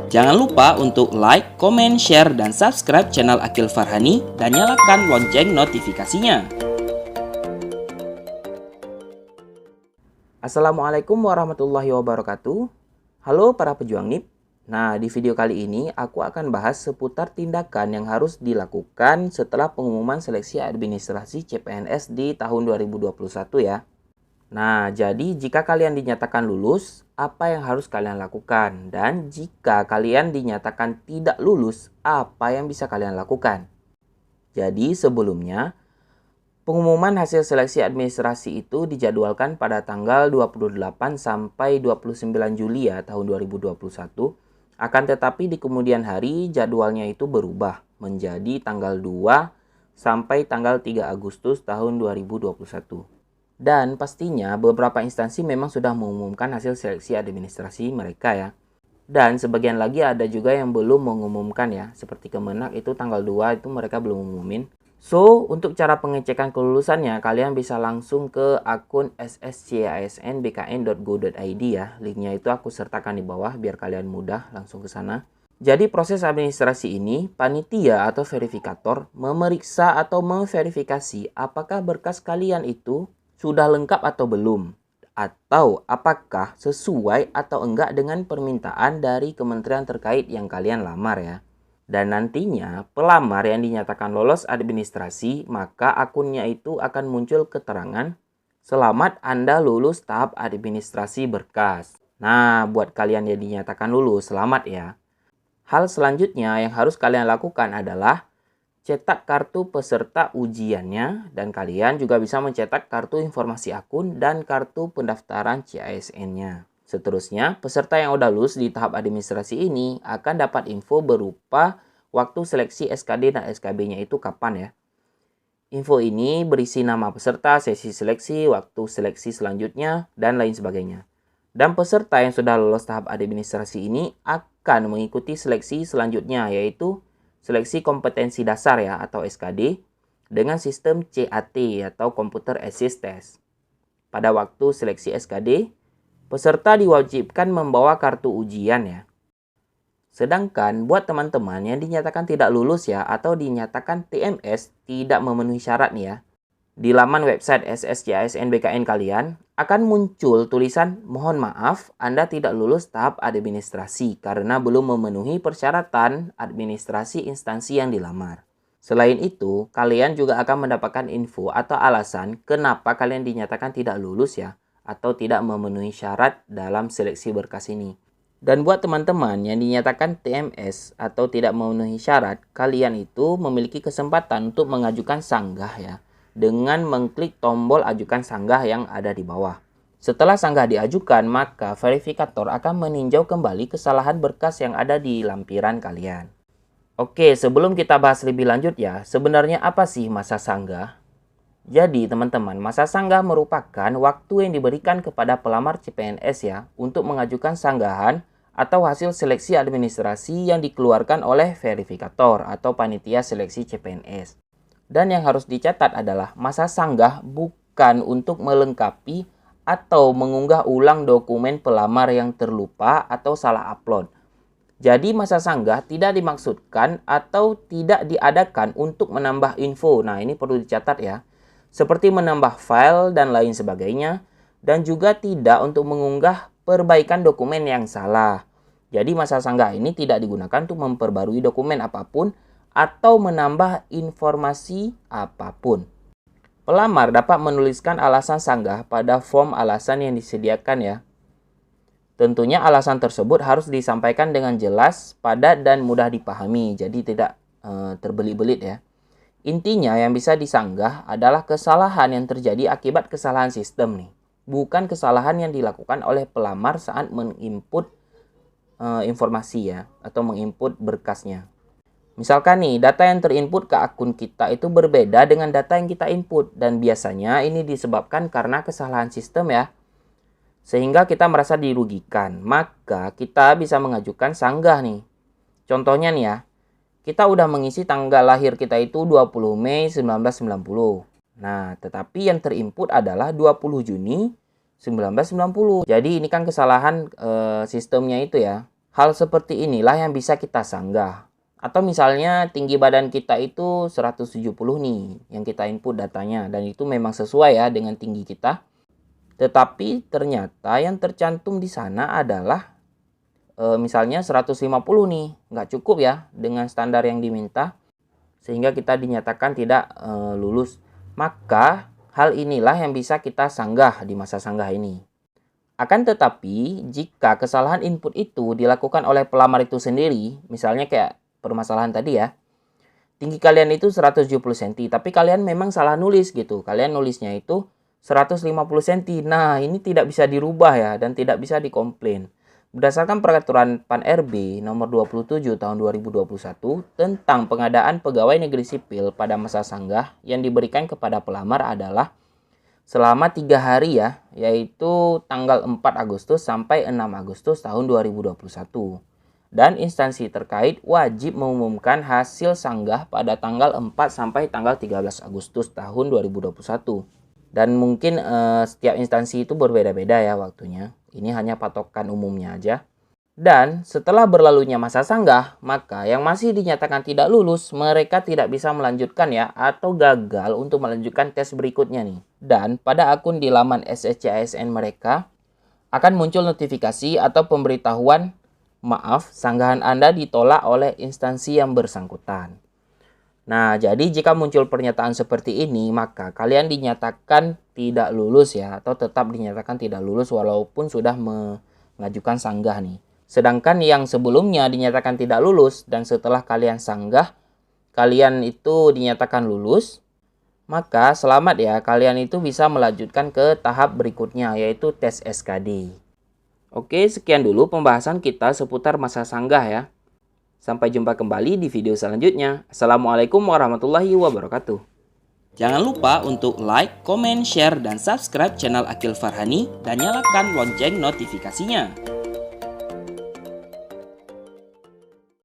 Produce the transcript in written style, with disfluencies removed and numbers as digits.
Jangan lupa untuk like, comment, share, dan subscribe channel Akil Farhani dan nyalakan lonceng notifikasinya. Assalamualaikum warahmatullahi wabarakatuh. Halo para pejuang NIP. Nah, di video kali ini aku akan bahas seputar tindakan yang harus dilakukan setelah pengumuman seleksi administrasi CPNS di tahun 2021 ya. Nah, jadi jika kalian dinyatakan lulus, apa yang harus kalian lakukan? Dan jika kalian dinyatakan tidak lulus, apa yang bisa kalian lakukan? Jadi sebelumnya, pengumuman hasil seleksi administrasi itu dijadwalkan pada tanggal 28 sampai 29 Juli ya tahun 2021. Akan tetapi di kemudian hari jadwalnya itu berubah menjadi tanggal 2 sampai tanggal 3 Agustus tahun 2021. Dan pastinya beberapa instansi memang sudah mengumumkan hasil seleksi administrasi mereka ya. Dan sebagian lagi ada juga yang belum mengumumkan ya. Seperti Kemenak itu tanggal 2 itu mereka belum ngumumin. So, untuk cara pengecekan kelulusannya, kalian bisa langsung ke akun sscisnbkn.go.id ya. Linknya itu aku sertakan di bawah biar kalian mudah langsung ke sana. Jadi proses administrasi ini, panitia atau verifikator memeriksa atau memverifikasi apakah berkas kalian itu sudah lengkap atau belum, atau apakah sesuai atau enggak dengan permintaan dari kementerian terkait yang kalian lamar ya. Dan nantinya pelamar yang dinyatakan lolos administrasi, maka akunnya itu akan muncul keterangan selamat Anda lulus tahap administrasi berkas. Nah, buat kalian yang dinyatakan lulus, selamat ya. Hal selanjutnya yang harus kalian lakukan adalah cetak kartu peserta ujiannya, dan kalian juga bisa mencetak kartu informasi akun dan kartu pendaftaran CASN-nya. Seterusnya, peserta yang udah lulus di tahap administrasi ini akan dapat info berupa waktu seleksi SKD dan SKB-nya itu kapan ya. Info ini berisi nama peserta, sesi seleksi, waktu seleksi selanjutnya, dan lain sebagainya. Dan peserta yang sudah lolos tahap administrasi ini akan mengikuti seleksi selanjutnya, yaitu seleksi kompetensi dasar ya atau SKD dengan sistem CAT atau Computer Assist Test. Pada waktu seleksi SKD, peserta diwajibkan membawa kartu ujian ya. Sedangkan buat teman-teman yang dinyatakan tidak lulus ya atau dinyatakan TMS tidak memenuhi syarat nih ya. Di laman website SSCISNBKN kalian akan muncul tulisan mohon maaf Anda tidak lulus tahap administrasi karena belum memenuhi persyaratan administrasi instansi yang dilamar. Selain itu, kalian juga akan mendapatkan info atau alasan kenapa kalian dinyatakan tidak lulus ya atau tidak memenuhi syarat dalam seleksi berkas ini. Dan buat teman-teman yang dinyatakan TMS atau tidak memenuhi syarat, kalian itu memiliki kesempatan untuk mengajukan sanggah ya, dengan mengklik tombol ajukan sanggah yang ada di bawah. Setelah sanggah diajukan, maka verifikator akan meninjau kembali kesalahan berkas yang ada di lampiran kalian. Oke, sebelum kita bahas lebih lanjut ya, sebenarnya apa sih masa sanggah? Jadi teman-teman, masa sanggah merupakan waktu yang diberikan kepada pelamar CPNS ya untuk mengajukan sanggahan atau hasil seleksi administrasi yang dikeluarkan oleh verifikator atau panitia seleksi CPNS. Dan yang harus dicatat adalah masa sanggah bukan untuk melengkapi atau mengunggah ulang dokumen pelamar yang terlupa atau salah upload. Jadi masa sanggah tidak dimaksudkan atau tidak diadakan untuk menambah info. Nah, ini perlu dicatat ya. Seperti menambah file dan lain sebagainya. Dan juga tidak untuk mengunggah perbaikan dokumen yang salah. Jadi masa sanggah ini tidak digunakan untuk memperbarui dokumen apapun atau menambah informasi apapun. Pelamar dapat menuliskan alasan sanggah pada form alasan yang disediakan ya. Tentunya alasan tersebut harus disampaikan dengan jelas, padat, dan mudah dipahami. Jadi tidak terbelit-belit ya. Intinya yang bisa disanggah adalah kesalahan yang terjadi akibat kesalahan sistem nih. Bukan kesalahan yang dilakukan oleh pelamar saat menginput informasi ya. Atau menginput berkasnya. Misalkan nih, data yang terinput ke akun kita itu berbeda dengan data yang kita input. Dan biasanya ini disebabkan karena kesalahan sistem ya. Sehingga kita merasa dirugikan. Maka kita bisa mengajukan sanggah nih. Contohnya nih ya, kita udah mengisi tanggal lahir kita itu 20 Mei 1990. Nah, tetapi yang terinput adalah 20 Juni 1990. Jadi ini kan kesalahan sistemnya itu ya. Hal seperti inilah yang bisa kita sanggah. Atau misalnya tinggi badan kita itu 170 nih yang kita input datanya, dan itu memang sesuai ya dengan tinggi kita. Tetapi ternyata yang tercantum di sana adalah misalnya 150 nih, nggak cukup ya dengan standar yang diminta, sehingga kita dinyatakan tidak lulus. Maka hal inilah yang bisa kita sanggah di masa sanggah ini. Akan tetapi, jika kesalahan input itu dilakukan oleh pelamar itu sendiri, misalnya kayak permasalahan tadi ya, tinggi kalian itu 170 cm, tapi kalian memang salah nulis gitu. Kalian nulisnya itu 150 cm. Nah, ini tidak bisa dirubah ya, dan tidak bisa dikomplain. Berdasarkan peraturan PAN-RB nomor 27 tahun 2021 tentang pengadaan pegawai negeri sipil pada masa sanggah yang diberikan kepada pelamar adalah selama 3 hari ya, yaitu tanggal 4 Agustus sampai 6 Agustus tahun 2021. Dan instansi terkait wajib mengumumkan hasil sanggah pada tanggal 4 sampai tanggal 13 Agustus tahun 2021. Dan mungkin setiap instansi itu berbeda-beda ya waktunya. Ini hanya patokan umumnya aja. Dan setelah berlalunya masa sanggah, maka yang masih dinyatakan tidak lulus, mereka tidak bisa melanjutkan ya, atau gagal untuk melanjutkan tes berikutnya nih. Dan pada akun di laman SSC-ASN mereka, akan muncul notifikasi atau pemberitahuan, maaf, sanggahan Anda ditolak oleh instansi yang bersangkutan. Nah, jadi jika muncul pernyataan seperti ini, maka kalian dinyatakan tidak lulus ya, atau tetap dinyatakan tidak lulus walaupun sudah mengajukan sanggah nih. Sedangkan yang sebelumnya dinyatakan tidak lulus dan setelah kalian sanggah, kalian itu dinyatakan lulus, maka selamat ya, kalian itu bisa melanjutkan ke tahap berikutnya, yaitu tes SKD. Oke, sekian dulu pembahasan kita seputar masa sanggah ya. Sampai jumpa kembali di video selanjutnya. Assalamualaikum warahmatullahi wabarakatuh. Jangan lupa untuk like, comment, share, dan subscribe channel Akil Farhani dan nyalakan lonceng notifikasinya.